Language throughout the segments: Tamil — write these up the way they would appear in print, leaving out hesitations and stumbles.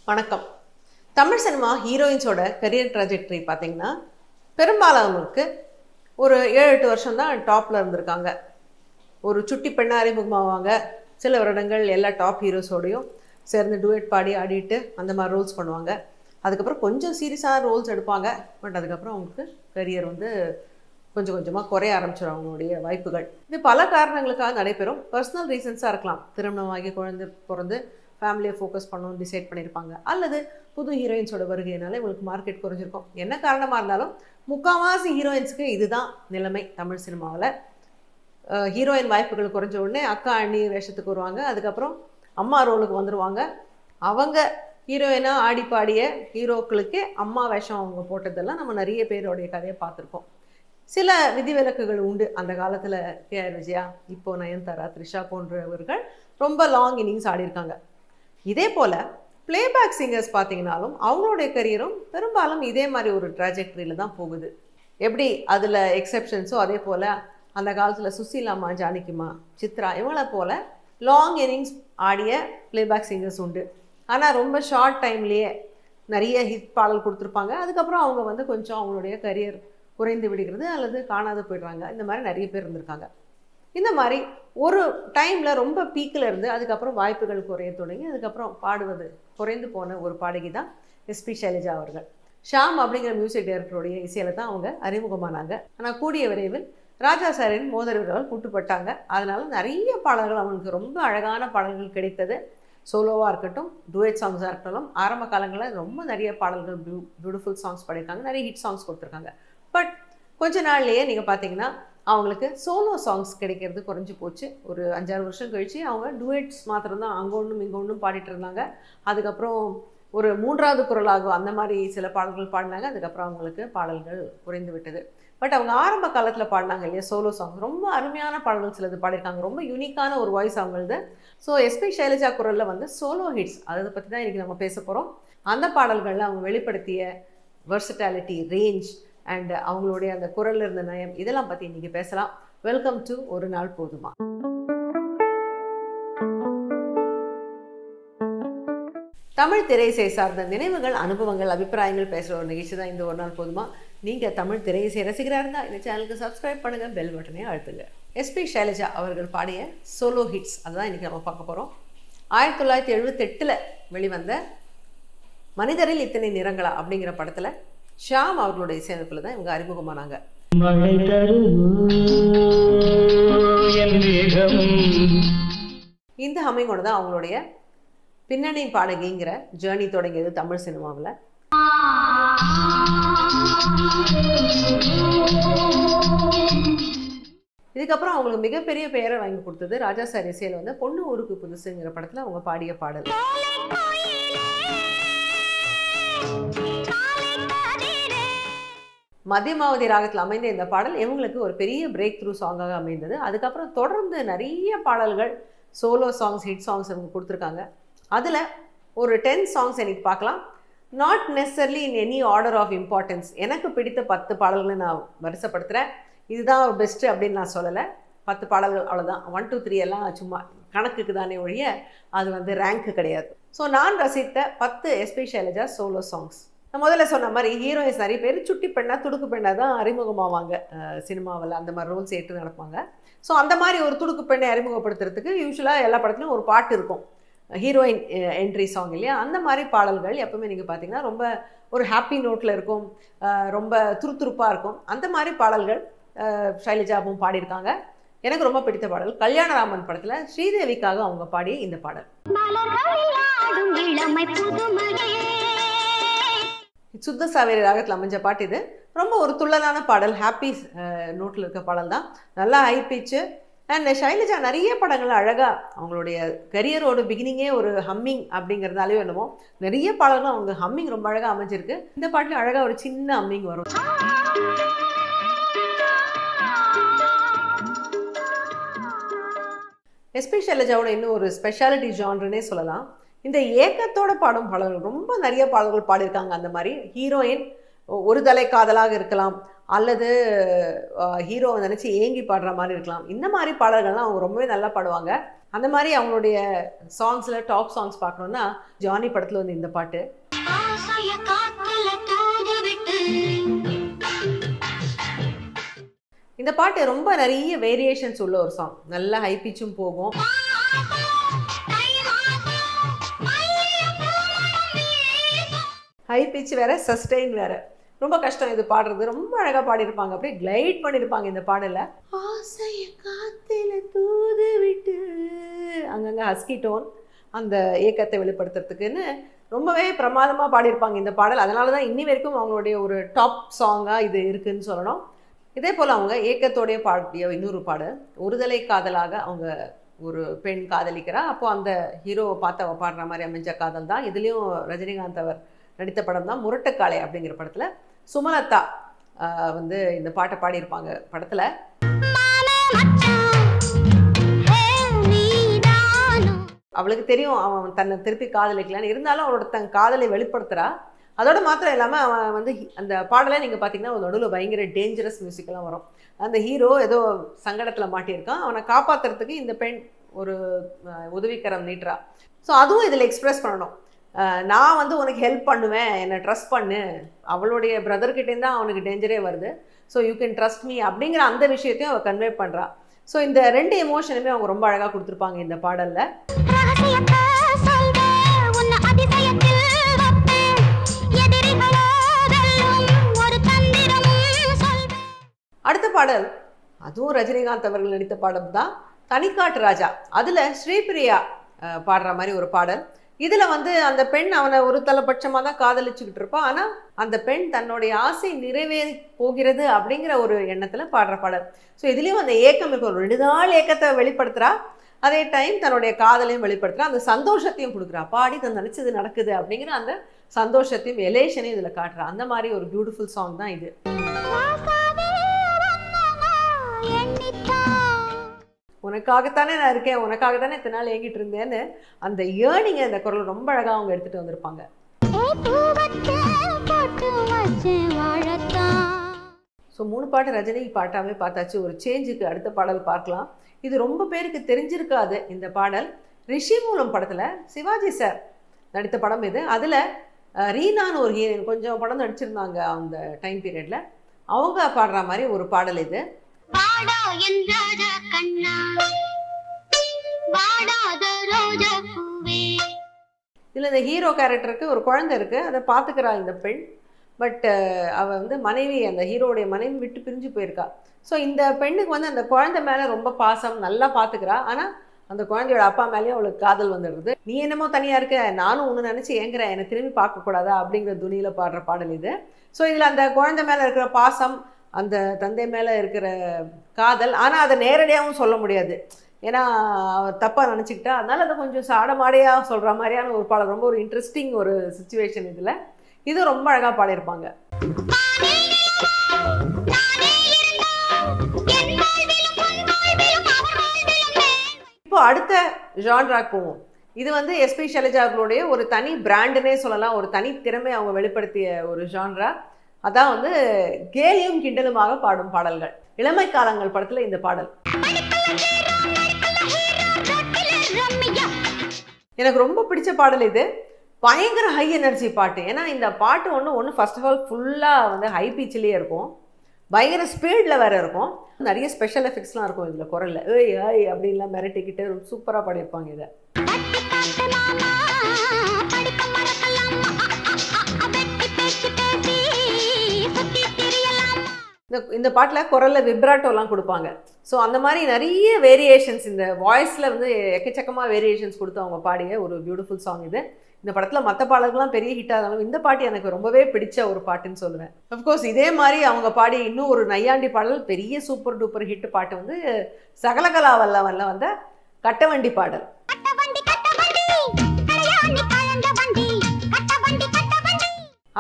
வணக்கம். தமிழ் சினிமா ஹீரோயின்ஸோட கரியர் ட்ராஜெக்டரி பார்த்தீங்கன்னா பெரும்பாலானவங்களுக்கு ஒரு 7-8 வருஷம் தான் டாப்பில் இருந்திருக்காங்க. ஒரு சுட்டி பெண்ணாக அறிமுகமாவாங்க. சில வருடங்கள் எல்லா டாப் ஹீரோஸோடையும் சேர்ந்து டுவேட் பாடி ஆடிட்டு அந்த மாதிரி ரோல்ஸ் பண்ணுவாங்க. அதுக்கப்புறம் கொஞ்சம் சீரியஸான ரோல்ஸ் எடுப்பாங்க. பட் அதுக்கப்புறம் அவங்களுக்கு கரியர் கொஞ்சம் கொஞ்சமாக குறைய ஆரம்பிச்சிடும் அவங்களுடைய வாய்ப்புகள். இது பல காரணங்களுக்காக நடைபெறும். பர்சனல் ரீசன்ஸாக இருக்கலாம். திருமணமாகி குழந்தை பிறந்து ஃபேமிலியை ஃபோக்கஸ் பண்ணணும்னு டிசைட் பண்ணியிருப்பாங்க. அல்லது புது ஹீரோயின்ஸோட வருகையினால இவங்களுக்கு மார்க்கெட் குறைஞ்சிருக்கும். என்ன காரணமாக இருந்தாலும் முக்கால்வாசி ஹீரோயின்ஸுக்கு இதுதான் நிலைமை. தமிழ் சினிமாவில் ஹீரோயின் வாய்ப்புகள் குறைஞ்ச உடனே அக்கா அண்ணி வேஷத்துக்கு வருவாங்க. அதுக்கப்புறம் அம்மா ரோலுக்கு வந்துடுவாங்க. அவங்க ஹீரோயினாக ஆடி பாடிய ஹீரோக்களுக்கே அம்மா வேஷம் அவங்க போட்டதெல்லாம் நம்ம நிறைய பேருடைய கதையை பார்த்துருக்கோம். சில விதிவிலக்குகள் உண்டு. அந்த காலத்தில் கேஆர் விஜயா, இப்போ நயன்தாரா, த்ரிஷா போன்றவர்கள் ரொம்ப லாங் இன்னிங்ஸ் ஆடியிருக்காங்க. இதே போல் பிளேபேக் சிங்கர்ஸ் பார்த்தீங்கன்னாலும் அவங்களுடைய கரியரும் பெரும்பாலும் இதே மாதிரி ஒரு ட்ராஜெக்டரியில் தான் போகுது. எப்படி அதில் எக்ஸெப்ஷன்ஸோ அதே போல் அந்த காலத்தில் சுசீலாம்மா, ஜானகிம்மா, சித்ரா இவங்களை போல் லாங் இன்னிங்ஸ் ஆடிய பிளேபேக் சிங்கர்ஸ் உண்டு. ஆனால் ரொம்ப ஷார்ட் டைம்லேயே நிறைய ஹிட் பாடல் கொடுத்துருப்பாங்க. அதுக்கப்புறம் அவங்க கொஞ்சம் அவங்களுடைய கரியர் குறைந்து விடுகிறது அல்லது காணாது போயிடுறாங்க. இந்த மாதிரி நிறைய பேர் இருந்திருக்காங்க. இந்த மாதிரி ஒரு டைமில் ரொம்ப பீக்கில் இருந்து அதுக்கப்புறம் வாய்ப்புகள் குறைய தொடங்கி அதுக்கப்புறம் பாடுவது குறைந்து போன ஒரு பாடகி தான் எஸ்பி சைலஜா அவர்கள். ஷாம் அப்படிங்கிற மியூசிக் டைரக்டருடைய இசையில் தான் அவங்க அறிமுகமானாங்க. ஆனால் கூடிய விரைவில் ராஜா சாரின் மோதல்களால் கூட்டுப்பட்டாங்க. அதனால நிறைய பாடல்கள் அவங்களுக்கு ரொம்ப அழகான பாடல்கள் கிடைத்தது. சோலோவாக இருக்கட்டும், டுவேட் சாங்ஸாக இருக்கட்டும், ஆரம்ப காலங்களில் ரொம்ப நிறைய பாடல்கள் பியூட்டிஃபுல் சாங்ஸ் பாடியிருக்காங்க. நிறைய ஹிட் சாங்ஸ் கொடுத்துருக்காங்க. பட் கொஞ்ச நாள்லேயே நீங்கள் பார்த்தீங்கன்னா அவங்களுக்கு சோலோ சாங்ஸ் கிடைக்கிறது குறைஞ்சி போச்சு. ஒரு 5-6 வருஷம் கழித்து அவங்க டுவேட்ஸ் மாத்திரம்தான் அங்கே ஒன்றும் இங்கே ஒன்றும் பாடிட்டு இருந்தாங்க. அதுக்கப்புறம் ஒரு 3வது குரலாகும் அந்த மாதிரி சில பாடல்கள் பாடினாங்க. அதுக்கப்புறம் அவங்களுக்கு பாடல்கள் குறைந்து விட்டது. பட் அவங்க ஆரம்ப காலத்தில் பாடினாங்க இல்லையா சோலோ சாங்ஸ், ரொம்ப அருமையான பாடல்கள் சிலது பாடியிருக்காங்க. ரொம்ப யூனிக்கான ஒரு வாய்ஸ் அவங்களது. ஸோ எஸ்பி சைலஜா குரலில் சோலோ ஹிட்ஸ் அதை பற்றி தான் இன்றைக்கி நம்ம பேச போகிறோம். அந்த பாடல்களில் அவங்க வெளிப்படுத்திய வெர்சட்டாலிட்டி, ரேஞ்ச் அண்ட் அவங்களுடைய அந்த குரலில் இருந்த நயம், இதெல்லாம் பற்றி இன்றைக்கி பேசலாம். வெல்கம் டு ஒரு நாள் போதுமா. தமிழ் திரையிசை சார்ந்த நினைவுகள், அனுபவங்கள், அபிப்பிராயங்கள் பேசுகிற ஒரு நிகழ்ச்சி தான் இந்த ஒரு நாள் போதுமா. நீங்கள் தமிழ் திரையிசை ரசிகராக இருந்தால் இந்த சேனலுக்கு சப்ஸ்கிரைப் பண்ணுங்கள், பெல் பட்டனை அழுத்துங்க. எஸ்பி சைலஜா அவர்கள் பாடிய சோலோ ஹிட்ஸ் அதுதான் இன்றைக்கி நம்ம பார்க்க போகிறோம். 1978 வெளிவந்த மனிதரில் இத்தனை நிறங்களா அப்படிங்கிற படத்தில் ஷாம் அவர்களுடைய இசையமைப்பில் தான் இவங்க அறிமுகமானாங்க. இந்த ஹம்மிங்கோட தான் அவங்களுடைய பின்னணி பாடகிங்கிற ஜேர்னி தொடங்கியது தமிழ் சினிமாவில். இதுக்கப்புறம் அவங்களுக்கு மிகப்பெரிய பெயரை வாங்கி கொடுத்தது ராஜா சார் இசையில் பொண்ணு ஊருக்கு புதுசுங்கிற படத்தில் அவங்க பாடிய பாடல். மத்தியமாவதி ராகத்தில் அமைந்த இந்த பாடல் இவங்களுக்கு ஒரு பெரிய பிரேக் த்ரூ சாங்காக அமைந்தது. அதுக்கப்புறம் தொடர்ந்து நிறைய பாடல்கள், சோலோ சாங்ஸ், ஹிட் சாங்ஸ் இவங்க கொடுத்துருக்காங்க. அதில் ஒரு 10 சாங்ஸ் எனக்கு பார்க்கலாம். Not necessarily in any order of importance. எனக்கு பிடித்த 10 பாடல்களை நான் வரிசைப்படுத்துகிறேன். இதுதான் ஒரு பெஸ்ட்டு அப்படின்னு நான் சொல்லலை. 10 பாடல்கள் அவ்வளோதான். 1, 2, 3 எல்லாம் சும்மா கணக்குக்கு தானே ஒழிய அது ரேங்க்கு கிடையாது. ஸோ நான் ரசித்த 10 எஸ்பி சைலஜா சோலோ சாங்ஸ். நான் முதல்ல சொன்ன மாதிரி ஹீரோயின்ஸ் நிறைய பேர் சுட்டி பெண்ணாக, துடுக்கு பெண்ணாக தான் அறிமுகமாவாங்க சினிமாவில். அந்த மாதிரி ரோல்ஸ் ஏற்று நடப்பாங்க. ஸோ அந்த மாதிரி ஒரு துடுக்கு பெண்ணை அறிமுகப்படுத்துறதுக்கு யூஸ்வலாக எல்லா படத்துலையும் ஒரு பாட்டு இருக்கும், ஹீரோயின் என்ட்ரி சாங் இல்லையா. அந்த மாதிரி பாடல்கள் எப்பவுமே நீங்கள் பார்த்தீங்கன்னா ரொம்ப ஒரு ஹாப்பி நோட்டில் இருக்கும், ரொம்ப துருதுருப்பாக இருக்கும். அந்த மாதிரி பாடல்கள் சைலஜாவும் பாடியிருக்காங்க. எனக்கு ரொம்ப பிடித்த பாடல் கல்யாணராமன் படத்தில் ஸ்ரீதேவிக்காக அவங்க பாடிய இந்த பாடல். சுத்த சாவேரி ராகத்தில் அமைஞ்ச பாட்டு இது. ரொம்ப ஒரு துள்ளலான பாடல், ஹாப்பி நோட்டில் இருக்க பாடல் தான். நல்லா ஹை பிச்சு. அண்ட் சைலஜா நிறைய படங்கள் அழகாக அவங்களுடைய கரியரோட பிகினிங்கே ஒரு ஹம்மிங் அப்படிங்கிறதாலே என்னமோ நிறைய பாடல்கள் அவங்க ஹம்மிங் ரொம்ப அழகாக அமைஞ்சிருக்கு. இந்த பாட்டில் அழகாக ஒரு சின்ன ஹம்மிங் வரும். எஸ்பி சைலஜாவோட இன்னும் ஒரு ஸ்பெஷாலிட்டி ஜான்ருன்னே சொல்லலாம். இந்த ஏக்கத்தோட பாடும் பாடல்கள் ரொம்ப நிறைய பாடல்கள் பாடியிருக்காங்க. அந்த மாதிரி ஹீரோயின் ஒரு தலை காதலாக இருக்கலாம், அல்லது ஹீரோவை நினச்சி ஏங்கி பாடுற மாதிரி இருக்கலாம். இந்த மாதிரி பாடல்கள்லாம் அவங்க ரொம்பவே நல்லா பாடுவாங்க. அந்த மாதிரி அவங்களுடைய சாங்ஸில் டாப் சாங்ஸ் பார்க்கணுன்னா ஜானி படத்தில் வந்து இந்த பாட்டு. இந்த பாட்டு ரொம்ப நிறைய வேரியேஷன்ஸ் உள்ள ஒரு சாங். நல்ல ஹை பிச்சும் போகும், ஹை பிச் வேற, சஸ்டெயின் வேற. ரொம்ப கஷ்டம் இது பாடுறது. ரொம்ப அழகாக பாடியிருப்பாங்க, அப்படியே கிளைட் பண்ணியிருப்பாங்க இந்த பாடலை. ஆசைய காத்தில தூது விட்டு அங்கங்கே ஹஸ்கி டோன், அந்த ஏக்கத்தை வெளிப்படுத்துறதுக்குன்னு ரொம்பவே பிரமாதமாக பாடியிருப்பாங்க இந்த பாடல். அதனால தான் இன்னி வரைக்கும் அவங்களுடைய ஒரு டாப் சாங்காக இது இருக்குதுன்னு சொல்லணும். இதே போல் அவங்க ஏக்கத்தோடைய பாடிய இன்னொரு பாடல், ஒருதலை காதலாக அவங்க ஒரு பெண் காதலிக்கிறா. அப்போது அந்த ஹீரோவை பார்த்து அவள் பாடுற மாதிரி அமைஞ்ச காதல் தான். இதுலேயும் ரஜினிகாந்த் அவர் நடித்த படம் தான் முரட்டுக்காளை அப்படிங்கிற படத்தில். சுமலதா வந்து இந்த பாட்டை பாடியிருப்பாங்க படத்தில். அவளுக்கு தெரியும் அவன் தன்னை திருப்பி காதலிக்கலான்னு, இருந்தாலும் அவளோட தன் காதலை வெளிப்படுத்துகிறா. அதோட மாத்திரம் இல்லாமல் அவன் வந்து அந்த பாடலை நீங்கள் பார்த்தீங்கன்னா ஒரு நடுவில் பயங்கர டேஞ்சரஸ் மியூசிக்கெல்லாம் வரும். அந்த ஹீரோ ஏதோ சங்கடத்தில் மாட்டியிருக்கான், அவனை காப்பாற்றுறதுக்கு இந்த பெண் ஒரு உதவிக்கரம் நீட்டுறா. ஸோ அதுவும் இதில் எக்ஸ்ப்ரெஸ் பண்ணணும். நான் வந்து உனக்கு ஹெல்ப் பண்ணுவேன், என்னை ட்ரஸ்ட் பண்ணு. அவளுடைய பிரதர்கிட்டேருந்து தான் அவனுக்கு டேஞ்சரே வருது. So you can trust me அப்படிங்கிற அந்த விஷயத்தையும் அவள் கன்வே பண்ணுறா. ஸோ இந்த ரெண்டு எமோஷனுமே அவங்க ரொம்ப அழகாக கொடுத்துருப்பாங்க இந்த பாடலில். அடுத்த பாடல் அதுவும் ரஜினிகாந்த் அவர்கள் நடித்த பாடல் தான், தனிக்காட்டு ராஜா. அதில் ஸ்ரீபிரியா பாடுற மாதிரி ஒரு பாடல். இதில் வந்து அந்த பெண் அவனை ஒரு தலைபட்சமாக தான் காதலிச்சுக்கிட்டு இருப்பான். ஆனால் அந்த பெண் தன்னுடைய ஆசை நிறைவேறி போகிறது அப்படிங்கிற ஒரு எண்ணத்தில் பாடுற பாடல். ஸோ இதுலேயும் அந்த ஏக்கம் இருக்கும், ஒரு 2 நாள் ஏக்கத்தை வெளிப்படுத்துகிறா, அதே டைம் தன்னுடைய காதலையும் வெளிப்படுத்துகிறா, அந்த சந்தோஷத்தையும் கொடுக்குறா. பாடி தன் நினச்சது நடக்குது அப்படிங்கிற அந்த சந்தோஷத்தையும் எலேஷனையும் இதில் காட்டுறா. அந்த மாதிரி ஒரு பியூட்டிஃபுல் சாங் தான் இது. உனக்காகத்தானே நான் இருக்கேன், உனக்காகத்தானே இத்தனை நாள் ஏங்கிட்டு இருந்தேன்னு அந்த ஏர்னிங்க அந்த குரல் ரொம்ப அழகாக அவங்க எடுத்துகிட்டு வந்திருப்பாங்க. ஸோ 3 பாட்டு ரஜினி பாட்டாவே பார்த்தாச்சு. ஒரு சேஞ்சுக்கு அடுத்த பாடல் பார்க்கலாம். இது ரொம்ப பேருக்கு தெரிஞ்சிருக்காது இந்த பாடல். ரிஷி மூலம் படத்தில் சிவாஜி சார் நடித்த படம் இது. அதில் ரீனான்னு ஒரு ஹீரோயின் கொஞ்சம் படம் நடிச்சிருந்தாங்க அந்த டைம் பீரியடில். அவங்க பாடுற மாதிரி ஒரு பாடல் இது. இதில் இந்த ஹீரோ கேரக்டருக்கு ஒரு குழந்தை இருக்குது, அதை பார்த்துக்கிறா இந்த பெண். பட் அவள் வந்து மனைவி, அந்த ஹீரோடைய மனைவி விட்டு பிரிஞ்சு போயிருக்கா. ஸோ இந்த பெண்ணுக்கு வந்து அந்த குழந்தை மேலே ரொம்ப பாசம், நல்லா பார்த்துக்கிறா. ஆனால் அந்த குழந்தையோட அப்பா மேலேயும் அவளுக்கு காதல் வந்துடுது. நீ என்னமோ தனியாக இருக்க, நானும் ஒன்று நினச்சி ஏங்குறேன், என்னை திரும்பி பார்க்கக்கூடாதா அப்படிங்கிற துணியில் பாடுற பாடல் இது. ஸோ இதில் அந்த குழந்தை மேலே இருக்கிற பாசம், அந்த தந்தை மேலே இருக்கிற காதல், ஆனால் அதை நேரடியாகவும் சொல்ல முடியாது, ஏன்னா அவர் தப்பாக நினச்சிக்கிட்டா. அதனால் அதை கொஞ்சம் சாடமாடையாக சொல்கிற மாதிரியான ஒரு பாடல். ரொம்ப ஒரு இன்ட்ரெஸ்டிங் ஒரு சிச்சுவேஷன் இதில். இது ரொம்ப அழகாக பாடியிருப்பாங்க. இப்போ அடுத்த ஜான்ராக்கு போவோம். இது வந்து எஸ்பி ஷைலஜா அவர்களுடைய ஒரு தனி பிராண்டுன்னே சொல்லலாம், ஒரு தனி திறமை அவங்க வெளிப்படுத்திய ஒரு ஜான்ரா. அதான் வந்து கேலியும் கிண்டலுமாக பாடும் பாடல்கள். இளமை காலங்கள் படத்தில் இந்த பாடல் எனக்கு ரொம்ப பிடிச்ச பாடல் இது. பயங்கர ஹை எனர்ஜி பாட்டு. ஏன்னா இந்த பாட்டு ஒன்று ஃபர்ஸ்ட் ஆஃப் ஆல் ஃபுல்லாக வந்து ஹை பீச்சிலேயே இருக்கும், பயங்கர ஸ்பீடில் வேறு இருக்கும், நிறைய ஸ்பெஷல் எஃபெக்ட்ஸ்லாம் இருக்கும் இதில். குரலில் ஏய் ஏய் அப்படின்லாம் மிரட்டிக்கிட்டு சூப்பராக பாடியிருப்பாங்க இதை. இந்த பாட்டில் குரலில் விப்ராட்டோலாம் கொடுப்பாங்க. ஸோ அந்த மாதிரி நிறைய வேரியேஷன்ஸ் இந்த வாய்ஸில் வந்து எக்கச்சக்கமாக வேரியேஷன்ஸ் கொடுத்து அவங்க பாடிய ஒரு பியூட்டிஃபுல் சாங் இது. இந்த படத்தில் மற்ற பாடல்கள்லாம் பெரிய ஹிட் ஆனாலும் இந்த பாட்டு எனக்கு ரொம்பவே பிடிச்ச ஒரு பாட்டுன்னு சொல்லுவேன். அஃப்கோர்ஸ் இதே மாதிரி அவங்க பாடி இன்னும் ஒரு நையாண்டி பாடல், பெரிய சூப்பர் டூப்பர் ஹிட் பாட்டு வந்து சகலகலா வல்லவன்ல வந்த கட்டவண்டி பாடல்.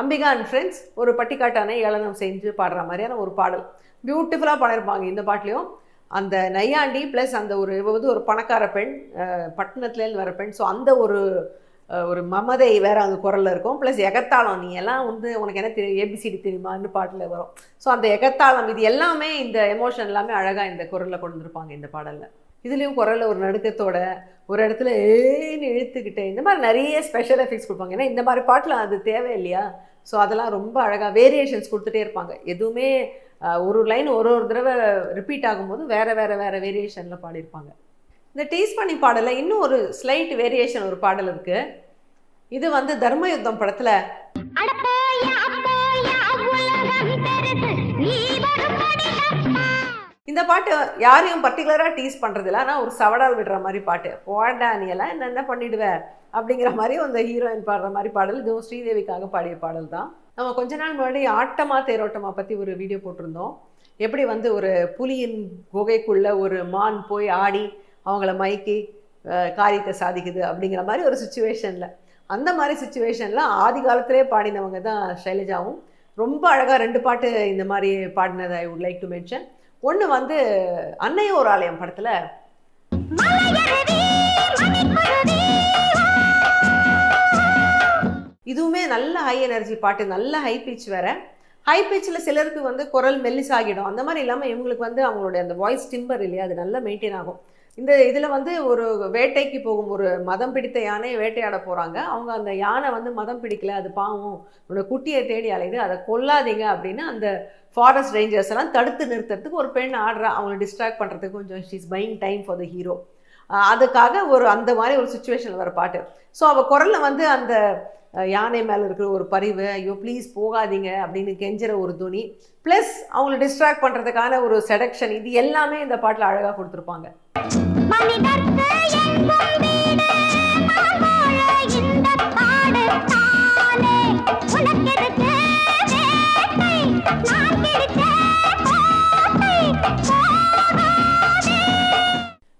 அம்பிகா அண்ட் ஃப்ரெண்ட்ஸ் ஒரு பட்டிக்காட்டானை ஏளனம் செஞ்சு பாடுற மாதிரியான ஒரு பாடல். பியூட்டிஃபுல்லாக பாடியிருப்பாங்க இந்த பாட்டிலையும். அந்த நையாண்டி ப்ளஸ் அந்த ஒரு வந்து ஒரு பணக்கார பெண், பட்டணத்துலேருந்து வர பெண். ஸோ அந்த ஒரு ஒரு மமதை வேற அந்த குரலில் இருக்கும், ப்ளஸ் எகத்தாளம். நீ எல்லாம் வந்து உனக்கு என்ன தெரியும், ஏபிசிடி தெரியுமான்னு பாட்டில் வரும். ஸோ அந்த எகத்தாளம் இது எல்லாமே இந்த எமோஷன் எல்லாமே அழகாக இந்த குரலில் கொண்டு வந்திருப்பாங்க இந்த பாடலில். இதுலேயும் குரலில் ஒரு நடுக்கத்தோட ஒரு இடத்துல ஏன்னு இழுத்துக்கிட்டு இந்த மாதிரி நிறைய ஸ்பெஷல் எஃபெக்ட்ஸ் கொடுப்பாங்க. ஏன்னா இந்த மாதிரி பாட்டில் அது தேவை இல்லையா? ஸோ அதெல்லாம் ரொம்ப அழகாக வேரியேஷன்ஸ் கொடுத்துட்டே இருப்பாங்க. எதுவுமே ஒரு லைன் ஒரு தடவை ரிப்பீட் ஆகும்போது வேறு வேறு வேறு வேரியேஷனில் பாடியிருப்பாங்க. இந்த டீஸ் பண்ணி பாடலில் இன்னும் ஒரு ஸ்லைட் வேரியேஷன் ஒரு பாடல் இருக்குது. இது வந்து தர்மயுத்தம் படத்தில் இந்த பாட்டு யாரையும் பர்டிகுலராக டீஸ் பண்ணுறதில்ல, ஆனால் ஒரு சவடால் விடுற மாதிரி பாட்டு. போடா நீ எல்லாம் என்ன பண்ணிடுவ அப்படிங்கிற மாதிரி அந்த ஹீரோயின் பாடுற மாதிரி பாடல். இதுவும் ஸ்ரீதேவிக்காக பாடிய பாடல் தான். நம்ம கொஞ்ச நாள் முன்னாடி ஆட்டமா தேரோட்டமா பற்றி ஒரு வீடியோ போட்டிருந்தோம். எப்படி வந்து ஒரு புலியின் குகைக்குள்ளே ஒரு மான் போய் ஆடி அவங்கள மயக்கி காரியத்தை சாதிக்குது அப்படிங்கிற மாதிரி ஒரு சுச்சுவேஷனில், அந்த மாதிரி சுச்சுவேஷனில் ஆதி காலத்திலே பாடினவங்க தான் ஷைலஜாவும். ரொம்ப அழகாக 2 பாட்டு இந்த மாதிரி பாடினதை I would like to mention. ஒன்று வந்து அன்னைய ஒரு ஆலயம் படத்தில் இதுவுமே நல்ல ஹை எனர்ஜி பாட்டு, நல்ல ஹை பிச் வேற. ஹை பிச்சில் சிலருக்கு வந்து குரல் மெல்லிசாகிடும், அந்த மாதிரி இல்லாமல் இவங்களுக்கு வந்து அவங்களுடைய அந்த வாய்ஸ் டிம்பர் இல்லையா அது நல்லா மெயின்டைன் ஆகும். இந்த இதில் வந்து ஒரு வேட்டைக்கு போகும், ஒரு மதம் பிடித்த யானையை வேட்டையாட போகிறாங்க. அவங்க அந்த யானை வந்து மதம் பிடிக்கல, அது பாவம் உன்னோட குட்டியை தேடி அலையுது, அதை கொல்லாதீங்க அப்படின்னு அந்த ஃபாரஸ்ட் ரேஞ்சர்ஸ் எல்லாம் தடுத்து நிறுத்துறதுக்கு ஒரு பெண் ஆடுறா, அவங்களை டிஸ்ட்ராக்ட் பண்ணுறதுக்கு. கொஞ்சம் she's buying time for the hero. அதுக்காக ஒரு அந்த மாதிரி ஒரு சுச்சுவேஷன் வர பாட்டு. ஸோ அவள் குரலில் வந்து அந்த யானை மேலே இருக்கிற ஒரு பரிவு, ஐயோ ப்ளீஸ் போகாதீங்க அப்படின்னு கெஞ்சுற ஒரு துணி, ப்ளஸ் அவங்களை டிஸ்ட்ராக்ட் பண்ணுறதுக்கான ஒரு செடக்ஷன், இது எல்லாமே இந்த பாட்டில் அழகாக கொடுத்துருப்பாங்க.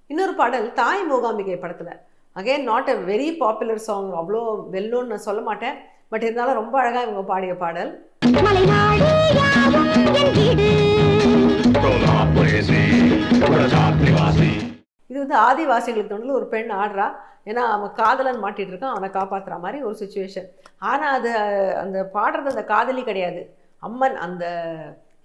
இன்னொரு பாடல் தாய் மூகாம்பிகை படத்தில், again not a very popular song, அவ்வளோ வெல்லோன்னு நான் சொல்ல மாட்டேன், பட் இருந்தாலும் ரொம்ப அழகாக இவங்க பாடிய பாடல். இது வந்து ஆதிவாசிகளுக்கு தோணல ஒரு பெண் ஆடுறா, ஏன்னா அவன் காதலன் மாட்டிட்டு இருக்கான், அவனை காப்பாற்றுற மாதிரி ஒரு சுச்சுவேஷன். ஆனால் அது அந்த பாடுறது அந்த காதலி கிடையாது, அம்மன். அந்த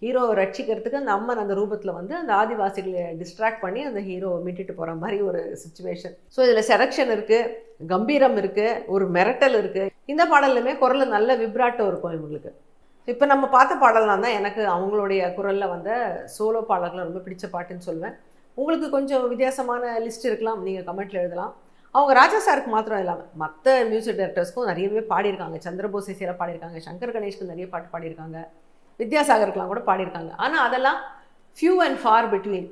ஹீரோவை ரட்சிக்கிறதுக்கு அந்த அம்மன் அந்த ரூபத்தில் வந்து அந்த ஆதிவாசிகளை டிஸ்ட்ராக்ட் பண்ணி அந்த ஹீரோவை மீட்டுட்டு போகிற மாதிரி ஒரு சுச்சுவேஷன். ஸோ இதில் செலக்ஷன் இருக்குது, கம்பீரம் இருக்குது, ஒரு மிரட்டல் இருக்குது. இந்த பாடல்லுமே குரலில் நல்ல விப்ராட்டோ இருக்கும் இவங்களுக்கு. இப்போ நம்ம பார்த்த பாடலாம் தான் எனக்கு அவங்களுடைய குரலில் வந்த சோலோ பாடல்கள் ரொம்ப பிடிச்ச பாட்டுன்னு சொல்லுவேன். உங்களுக்கு கொஞ்சம் வித்தியாசமான லிஸ்ட் இருக்கலாம், நீங்கள் கமெண்ட்டில் எழுதலாம். அவங்க ராஜா சாருக்கு மாத்திரம் இல்லாமல் மற்ற மியூசிக் டைரக்டர்ஸ்க்கும் நிறையவே பாடியிருக்காங்க. சந்திரபோஸ் இசையில் பாடியிருக்காங்க, சங்கர் கணேஷ்க்கு நிறைய பாட்டு பாடியிருக்காங்க, வித்யாசாகருக்கெலாம் கூட பாடியிருக்காங்க. ஆனால் அதெல்லாம் ஃபியூ அண்ட் ஃபார் பிட்வீன்.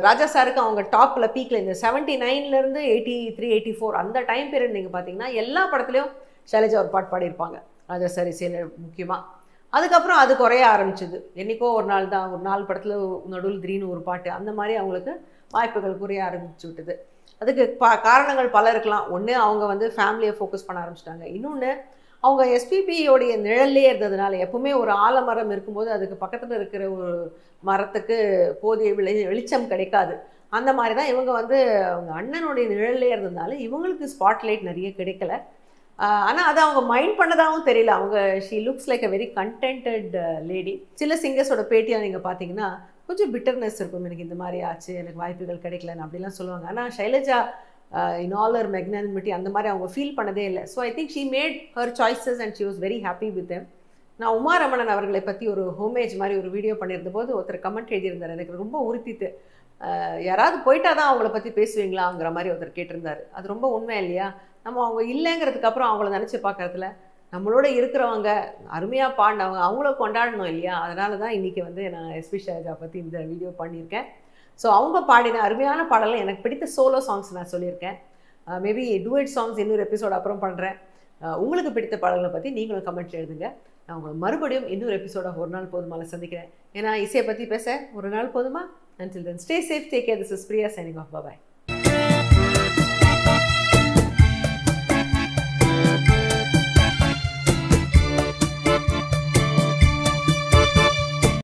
ராஜா சாருக்கு அவங்க டாப்பில் பீக்கில் இந்த 79லேருந்து 83, 84 அந்த டைம் பீரியட் நீங்கள் பார்த்தீங்கன்னா எல்லா படத்துலையும் ஷைலஜா ஒரு பாட்டு பாடியிருப்பாங்க, ராஜா சார் இசையில் முக்கியமாக. அதுக்கப்புறம் அது குறைய ஆரம்பிச்சிது. என்றைக்கோ ஒரு நாள் தான், ஒரு 4 படத்தில் நடுவில் திடீர்னு ஒரு பாட்டு, அந்த மாதிரி அவங்களுக்கு வாய்ப்புகள் குறைய ஆரம்பிச்சு விட்டுது. அதுக்கு காரணங்கள் பல இருக்கலாம். ஒன்று அவங்க வந்து ஃபேமிலியை ஃபோக்கஸ் பண்ண ஆரம்பிச்சிட்டாங்க, இன்னொன்று அவங்க எஸ்பிபியோடைய நிழல்லே இருந்ததுனால. எப்பவுமே ஒரு ஆலமரம் இருக்கும்போது அதுக்கு பக்கத்தில் இருக்கிற ஒரு மரத்துக்கு போதிய வெளிச்சம் கிடைக்காது. அந்த மாதிரி தான் இவங்க வந்து அவங்க அண்ணனுடைய நிழல்லே இருந்ததுனால இவங்களுக்கு ஸ்பாட்லைட் நிறைய கிடைக்கல. ஆனால் அதை அவங்க மைண்ட் பண்ணதாகவும் தெரியல. அவங்க she looks like a very contented lady. சில சிங்கர்ஸோட பேட்டியாக நீங்கள் பார்த்தீங்கன்னா கொஞ்சம் பிட்டர்னஸ் இருக்கும், எனக்கு இந்த மாதிரி ஆச்சு, எனக்கு வாய்ப்புகள் கிடைக்கலன்னு அப்படிலாம் சொல்லுவாங்க. ஆனால் Shailaja in all her magnanimity அந்த மாதிரி அவங்க ஃபீல் பண்ணதே இல்லை. So I think she mat her choices and she was very happy with them. நான் உமா ரமணன் அவர்களை பற்றி ஒரு ஹோமேஜ் மாதிரி ஒரு வீடியோ பண்ணியிருந்த போது ஒருத்தர் கமெண்ட் எழுதியிருந்தார், எனக்கு ரொம்ப உறுத்திட்டு, யாராவது போயிட்டா தான் அவங்கள பற்றி பேசுவீங்களாங்கிற மாதிரி ஒருத்தர் கேட்டிருந்தார். அது ரொம்ப உண்மை இல்லையா? நம்ம அவங்க இல்லைங்கிறதுக்கு அப்புறம் அவங்கள நினச்சி பார்க்கறதுல நம்மளோட இருக்கிறவங்க அருமையாக பாடினவங்க அவங்கள கொண்டாடணும் இல்லையா? அதனால தான் இன்றைக்கி வந்து நான் எஸ்பி ஷைலஜா பற்றி இந்த வீடியோ பண்ணியிருக்கேன். ஸோ அவங்க பாடின அருமையான பாடலாம் எனக்கு பிடித்த சோலோ சாங்ஸ் நான் சொல்லியிருக்கேன். மேபி டூயட் சாங்ஸ் இன்னொரு எபிசோட் அப்புறம் பண்ணுறேன். உங்களுக்கு பிடித்த பாடல்களை பற்றி நீங்களும் கமெண்ட்ல எழுதுங்க. நான் உங்களை மறுபடியும் இன்னொரு எபிசோடாக ஒரு நாள் போதுமால சந்திக்கிறேன். ஏன்னா இசையை பற்றி பேச ஒரு நாள் போதுமா? Until then, stay safe, take care. This is Priya signing off. Bye-bye.